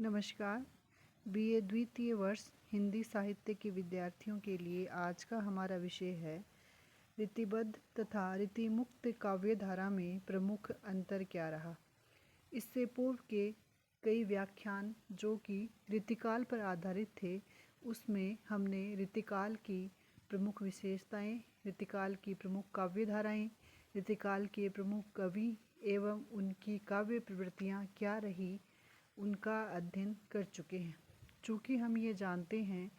नमस्कार। बीए द्वितीय वर्ष हिंदी साहित्य के विद्यार्थियों के लिए आज का हमारा विषय है रीतिबद्ध तथा रीतिमुक्त काव्यधारा में प्रमुख अंतर क्या रहा। इससे पूर्व के कई व्याख्यान जो कि रीतिकाल पर आधारित थे, उसमें हमने रीतिकाल की प्रमुख विशेषताएं, रीतिकाल की प्रमुख काव्यधाराएं, रीतिकाल के प्रमुख कवि एवं उनकी काव्य प्रवृत्तियाँ क्या रही, उनका अध्ययन कर चुके हैं। चूँकि हम ये जानते हैं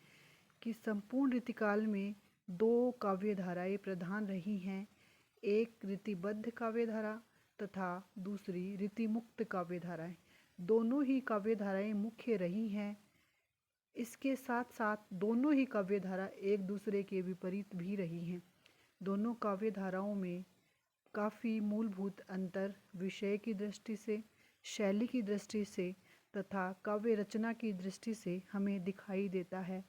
कि संपूर्ण रीतिकाल में दो काव्यधाराएं प्रधान रही हैं, एक रीतिबद्ध काव्यधारा तथा दूसरी रीतिमुक्त काव्यधाराएं। दोनों ही काव्यधाराएं मुख्य रही हैं। इसके साथ साथ दोनों ही काव्यधारा एक दूसरे के विपरीत भी रही हैं। दोनों काव्यधाराओं में काफ़ी मूलभूत अंतर विषय की दृष्टि से, शैली की दृष्टि से तथा काव्य रचना की दृष्टि से हमें दिखाई देता है।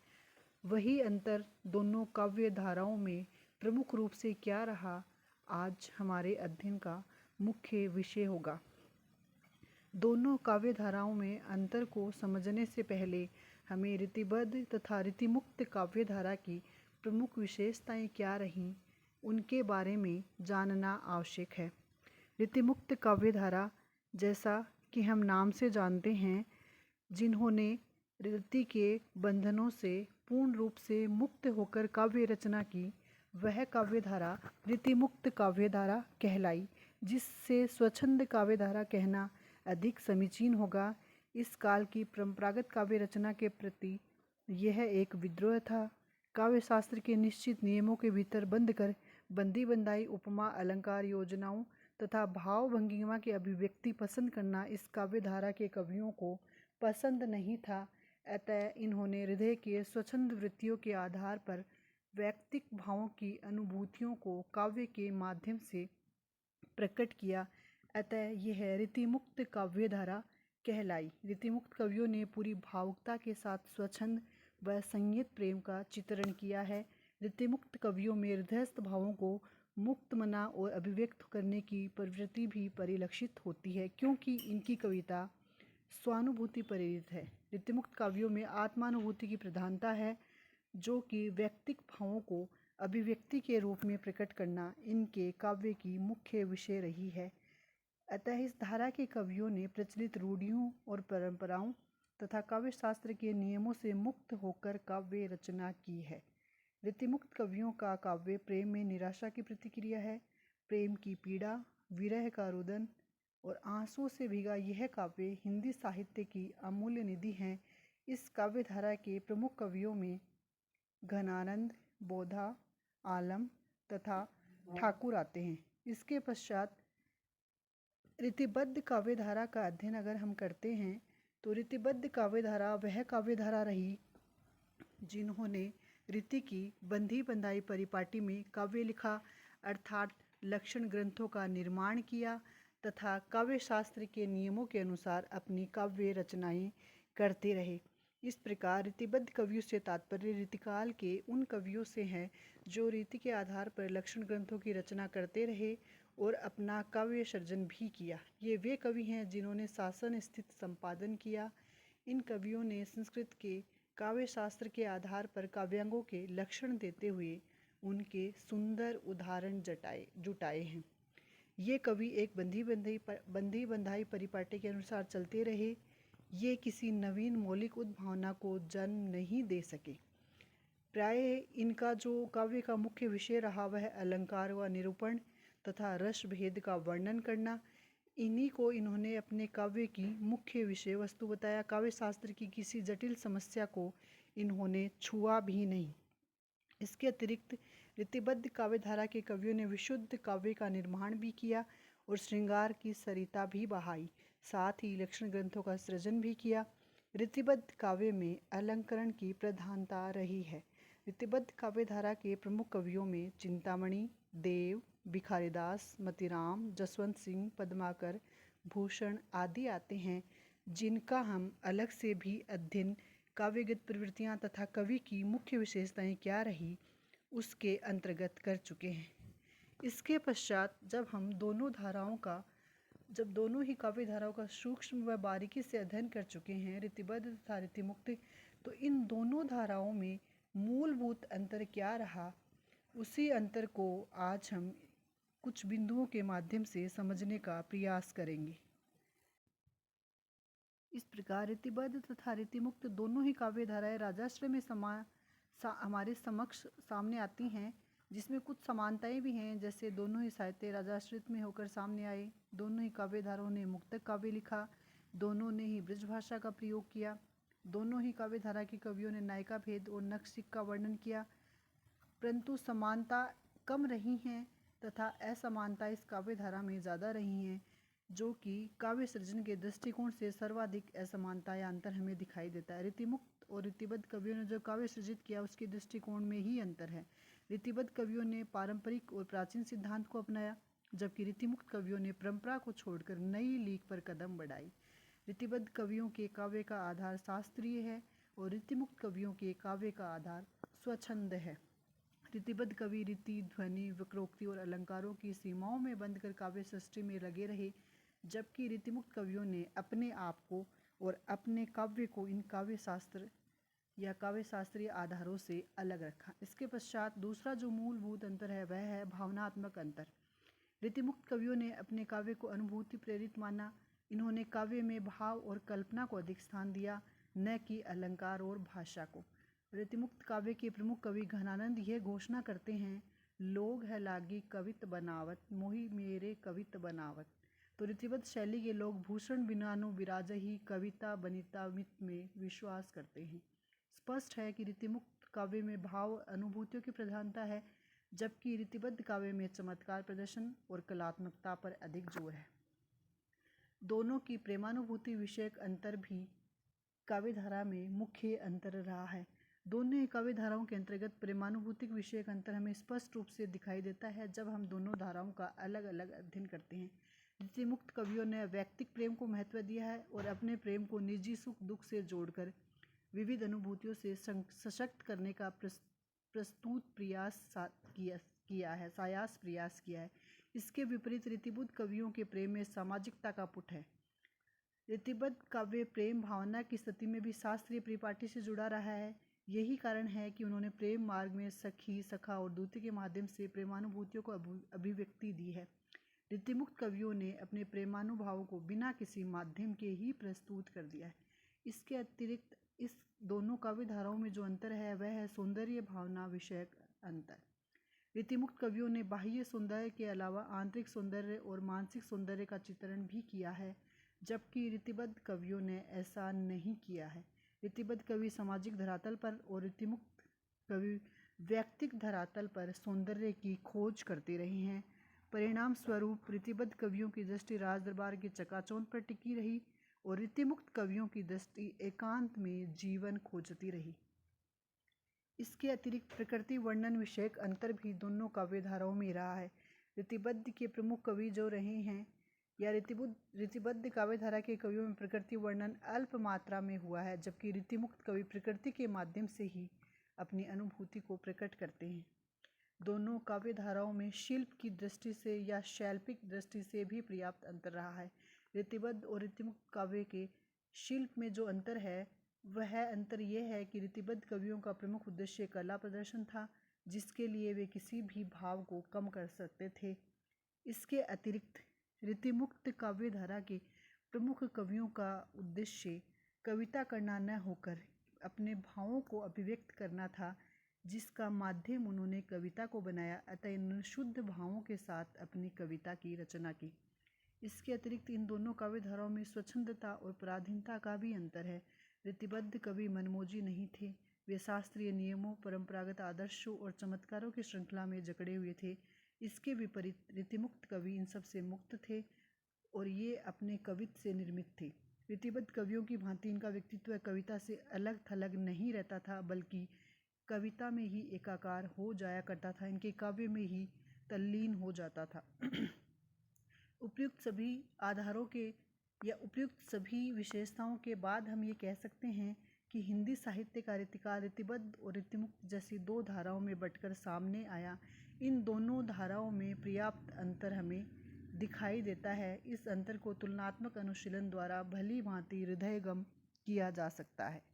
वही अंतर दोनों काव्य धाराओं में प्रमुख रूप से क्या रहा, आज हमारे अध्ययन का मुख्य विषय होगा। दोनों काव्य धाराओं में अंतर को समझने से पहले हमें रीतिबद्ध तथा रीतिमुक्त काव्य धारा की प्रमुख विशेषताएं क्या रहीं, उनके बारे में जानना आवश्यक है। रीतिमुक्त काव्यधारा, जैसा कि हम नाम से जानते हैं, जिन्होंने रीति के बंधनों से पूर्ण रूप से मुक्त होकर काव्य रचना की, वह काव्यधारा रीतिमुक्त काव्यधारा कहलाई, जिससे स्वच्छंद काव्यधारा कहना अधिक समीचीन होगा। इस काल की परंपरागत काव्य रचना के प्रति यह एक विद्रोह था। काव्य शास्त्र के निश्चित नियमों के भीतर बंद कर बंदी बंधाई उपमा अलंकार योजनाओं तथा भाव भंगिमा की अभिव्यक्ति पसंद करना इस काव्यधारा के कवियों को पसंद नहीं था। अतः इन्होंने हृदय के स्वच्छंद वृत्तियों के आधार पर वैयक्तिक भावों की अनुभूतियों को काव्य के माध्यम से प्रकट किया। अतः यह रीतिमुक्त काव्यधारा कहलाई। रीतिमुक्त कवियों ने पूरी भावुकता के साथ स्वच्छंद व संयत प्रेम का चित्रण किया है। रीतिमुक्त कवियों में हृदयस्थ भावों को मुक्त मना और अभिव्यक्त करने की प्रवृत्ति भी परिलक्षित होती है, क्योंकि इनकी कविता स्वानुभूति प्रेरित है। रीतिमुक्त काव्यों में आत्मानुभूति की प्रधानता है, जो कि वैयक्तिक भावों को अभिव्यक्ति के रूप में प्रकट करना इनके काव्य की मुख्य विषय रही है। अतः इस धारा के कवियों ने प्रचलित रूढ़ियों और परंपराओं तथा काव्य शास्त्र के नियमों से मुक्त होकर काव्य रचना की है। रीतिमुक्त कवियों का काव्य प्रेम में निराशा की प्रतिक्रिया है। प्रेम की पीड़ा, विरह का रुदन और आंसुओं से भीगा यह काव्य हिंदी साहित्य की अमूल्य निधि हैं। इस काव्यधारा के प्रमुख कवियों में घनानंद, बोधा, आलम तथा ठाकुर आते हैं। इसके पश्चात रीतिबद्ध काव्यधारा का अध्ययन अगर हम करते हैं तो रीतिबद्ध काव्यधारा वह काव्यधारा रही जिन्होंने रीति की बंधी बंधाई परिपाटी में काव्य लिखा, अर्थात लक्षण ग्रंथों का निर्माण किया तथा काव्य शास्त्र के नियमों के अनुसार अपनी काव्य रचनाएं करते रहे। इस प्रकार रीतिबद्ध कवियों से तात्पर्य रीतिकाल के उन कवियों से है जो रीति के आधार पर लक्षण ग्रंथों की रचना करते रहे और अपना काव्य सर्जन भी किया। ये वे कवि हैं जिन्होंने शासन स्थित संपादन किया। इन कवियों ने संस्कृत के काव्य शास्त्र के आधार पर काव्यांगों के लक्षण देते हुए उनके सुंदर उदाहरण जुटाए हैं। ये कवि एक बंधी बंधाई परिपाटी के अनुसार चलते रहे। ये किसी नवीन मौलिक उद्भावना को जन्म नहीं दे सके। प्रायः इनका जो काव्य का मुख्य विषय रहा वह अलंकार व निरूपण तथा रस भेद का वर्णन करना। इन्हीं को इन्होंने अपने काव्य की मुख्य विषय वस्तु बताया। काव्य शास्त्र की किसी जटिल समस्या को इन्होंने छुआ भी नहीं। इसके अतिरिक्त रीतिबद्ध काव्यधारा के कवियों ने विशुद्ध काव्य का निर्माण भी किया और श्रृंगार की सरिता भी बहाई, साथ ही लक्षण ग्रंथों का सृजन भी किया। रीतिबद्ध काव्य में अलंकरण की प्रधानता रही है। रीतिबद्ध काव्यधारा के प्रमुख कवियों में चिंतामणि, देव, भिखारीदास, मतीराम, जसवंत सिंह, पद्माकर, भूषण आदि आते हैं, जिनका हम अलग से भी अध्ययन काव्यगत प्रवृत्तियाँ तथा कवि की मुख्य विशेषताएं क्या रही उसके अंतर्गत कर चुके हैं। इसके पश्चात जब हम दोनों धाराओं का जब दोनों ही काव्य धाराओं का सूक्ष्म व बारीकी से अध्ययन कर चुके हैं, रीतिबद्ध तथा रीतिमुक्त, तो इन दोनों धाराओं में मूलभूत अंतर क्या रहा, उसी अंतर को आज हम कुछ बिंदुओं के माध्यम से समझने का प्रयास करेंगे। इस प्रकार रीतिबद्ध तथा रीतिमुक्त दोनों ही काव्य धाराएं राजाश्रय में हमारे समक्ष सामने आती हैं, जिसमें कुछ समानताएं भी हैं, जैसे दोनों ही साहित्य राजाश्रित में होकर सामने आए, दोनों ही काव्य धाराओं ने मुक्तक काव्य लिखा, दोनों ने ही ब्रज भाषा का प्रयोग किया, दोनों ही काव्य धारा के कवियों ने नायिका भेद और नक्शिक का वर्णन किया, परंतु समानता कम रही हैं तथा असमानता इस काव्य धारा में ज़्यादा रही हैं, जो कि काव्य सृजन के दृष्टिकोण से सर्वाधिक असमानता या अंतर हमें दिखाई देता है। रीतिमुक्त और रीतिबद्ध कवियों ने जो काव्य सृजित किया उसके दृष्टिकोण में ही अंतर है। रीतिबद्ध कवियों ने पारंपरिक और प्राचीन सिद्धांत को अपनाया, जबकि रीतिमुक्त कवियों ने परंपरा को छोड़कर नई लीक पर कदम बढ़ाई। रीतिबद्ध कवियों के काव्य का आधार शास्त्रीय है और रीतिमुक्त कवियों के काव्य का आधार स्वच्छंद है। रीतिबद्ध कवि रीति, ध्वनि, वक्रोक्ति और अलंकारों की सीमाओं में बंधकर काव्य सृष्टि में लगे रहे, जबकि रीतिमुक्त कवियों ने अपने आप को और अपने काव्य को इन काव्य शास्त्र या काव्य शास्त्रीय आधारों से अलग रखा। इसके पश्चात दूसरा जो मूलभूत अंतर है वह है भावनात्मक अंतर। रीतिमुक्त कवियों ने अपने काव्य को अनुभूति प्रेरित माना। इन्होंने काव्य में भाव और कल्पना को अधिक स्थान दिया, न कि अलंकार और भाषा को। रीतिमुक्त काव्य के प्रमुख कवि घनानंद यह घोषणा करते हैं, लोग है लागी कवित बनावत, मोहि मेरे कवित बनावत। तो रीतिबद्ध शैली के लोग भूषण बिनानु विराजही कविता बनिता मित में विश्वास करते हैं। स्पष्ट है कि रीतिमुक्त काव्य में भाव अनुभूतियों की प्रधानता है, जबकि रीतिबद्ध काव्य में चमत्कार प्रदर्शन और कलात्मकता पर अधिक जोर है। दोनों की प्रेमानुभूति विषयक अंतर भी काव्य धारा में मुख्य अंतर रहा है। दोनों ही काव्य धाराओं के अंतर्गत प्रेमानुभूतिक विषयक अंतर हमें स्पष्ट रूप से दिखाई देता है जब हम दोनों धाराओं का अलग अलग अध्ययन करते हैं। रीतिमुक्त कवियों ने वैयक्तिक प्रेम को महत्व दिया है और अपने प्रेम को निजी सुख दुख से जोड़कर विविध अनुभूतियों से सशक्त करने का प्रस्तुत प्रयास किया है। इसके विपरीत रीतिबद्ध कवियों के प्रेम में सामाजिकता का पुट है। रीतिबद्ध काव्य प्रेम भावना की स्थिति में भी शास्त्रीय परिपाटी से जुड़ा रहा है। यही कारण है कि उन्होंने प्रेम मार्ग में सखी, सखा और दूती के माध्यम से प्रेमानुभूतियों को अभिव्यक्ति दी है। रीतिमुक्त कवियों ने अपने प्रेमानुभावों को बिना किसी माध्यम के ही प्रस्तुत कर दिया है। इसके अतिरिक्त इस दोनों काव्य धाराओं में जो अंतर है वह है सौंदर्य भावना विषयक अंतर। रीतिमुक्त कवियों ने बाह्य सौंदर्य के अलावा आंतरिक सौंदर्य और मानसिक सौंदर्य का चित्रण भी किया है, जबकि रीतिबद्ध कवियों ने ऐसा नहीं किया है। रीतिबद्ध कवि सामाजिक धरातल पर और रीतिमुक्त कवि व्यक्तिक धरातल पर सौंदर्य की खोज करते रहे हैं। परिणाम स्वरूप रीतिबद्ध कवियों की दृष्टि राज दरबार की चकाचौंध पर टिकी रही और रीतिमुक्त कवियों की दृष्टि एकांत में जीवन खोजती रही। इसके अतिरिक्त प्रकृति वर्णन विषयक अंतर भी दोनों काव्य धाराओं में रहा है। रीतिबद्ध के प्रमुख कवि जो रहे हैं या रीतिबद्ध काव्य धारा के कवियों में प्रकृति वर्णन अल्प मात्रा में हुआ है, जबकि रीतिमुक्त कवि प्रकृति के माध्यम से ही अपनी अनुभूति को प्रकट करते हैं। दोनों काव्य धाराओं में शिल्प की दृष्टि से या शैल्पिक दृष्टि से भी पर्याप्त अंतर रहा है। रीतिबद्ध और रीतिमुक्त काव्य के शिल्प में जो अंतर है वह अंतर यह है कि रीतिबद्ध कवियों का प्रमुख उद्देश्य कला प्रदर्शन था, जिसके लिए वे किसी भी भाव को कम कर सकते थे। इसके अतिरिक्त रीतिमुक्त काव्य धारा के प्रमुख कवियों का उद्देश्य कविता करना न होकर अपने भावों को अभिव्यक्त करना था, जिसका माध्यम उन्होंने कविता को बनाया। अतः इन शुद्ध भावों के साथ अपनी कविता की रचना की। इसके अतिरिक्त इन दोनों काव्य धाराओं में स्वच्छंदता और पराधीनता का भी अंतर है। रीतिबद्ध कवि मनमोजी नहीं थे, वे शास्त्रीय नियमों, परंपरागत आदर्शों और चमत्कारों की श्रृंखला में जकड़े हुए थे। इसके विपरीत रीतिमुक्त कवि इन सब से मुक्त थे और ये अपने कवित्व से निर्मित थे। रीतिबद्ध कवियों की भांति इनका व्यक्तित्व कविता से अलग थलग नहीं रहता था, बल्कि कविता में ही एकाकार हो जाया करता था, इनके काव्य में ही तल्लीन हो जाता था। उपयुक्त सभी आधारों के या उपयुक्त सभी विशेषताओं के बाद हम ये कह सकते हैं कि हिंदी साहित्य का रीतिकार रीतिबद्ध और रीतिमुक्त जैसी दो धाराओं में बंटकर सामने आया। इन दोनों धाराओं में पर्याप्त अंतर हमें दिखाई देता है, इस अंतर को तुलनात्मक अनुशीलन द्वारा भली भांति हृदयंगम किया जा सकता है।